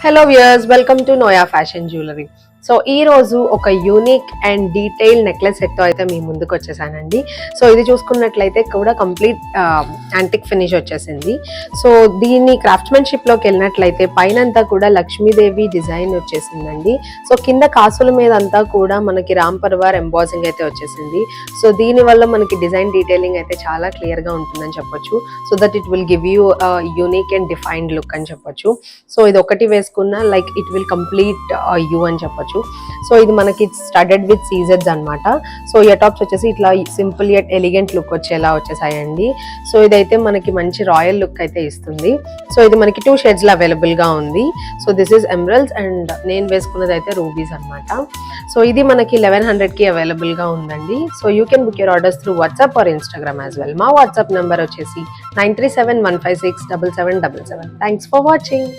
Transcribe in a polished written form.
Hello viewers, welcome to Noah fashion jewellery. So ఈ రోజు ఒక unique and detail necklace set తో అయితే మీ ముందుకు వచ్చేసానండి. సో ఇది చూసుకున్నట్లయితే కూడా కంప్లీట్ యాంటిక్ ఫినిష్ వచ్చేసింది. సో దీన్ని క్రాఫ్ట్మెన్షిప్ లోకి వెళ్ళినట్లయితే పైన అంతా కూడా లక్ష్మీదేవి డిజైన్ వచ్చేసిందండి. సో కింద కాసుల మీద అంతా కూడా మనకి రామ్ పర్వార్ ఎంబాసింగ్ అయితే వచ్చేసింది. సో దీని వల్ల మనకి డిజైన్ డీటెయిలింగ్ అయితే చాలా క్లియర్ గా ఉంటుందని చెప్పొచ్చు. So that it will give you unique and defined look అని చెప్పొచ్చు. సో ఇది ఒకటి వేసుకున్న like it will complete you అని చెప్పొచ్చు. సో ఇది మనకి స్టడెడ్ విత్ సీజర్స్ అనమాట. సో ఇయర్ టాప్స్ వచ్చేసి ఇట్లా సింపుల్ యట్ ఎలిగెంట్ లుక్ వచ్చేలా వచ్చేసాయండి. సో ఇదైతే మనకి మంచి రాయల్ లుక్ అయితే ఇస్తుంది. సో ఇది మనకి 2 షేడ్స్ లో అవైలబుల్ గా ఉంది. So this is emeralds and నేను వేసుకున్నది అయితే రూబీస్ అనమాట. సో ఇది మనకి 1100 కి అవైలబుల్ గా ఉందండి. So you can book your orders through WhatsApp or Instagram as well. మా వాట్సాప్ నెంబర్ వచ్చేసి 9371567777. Thanks for watching.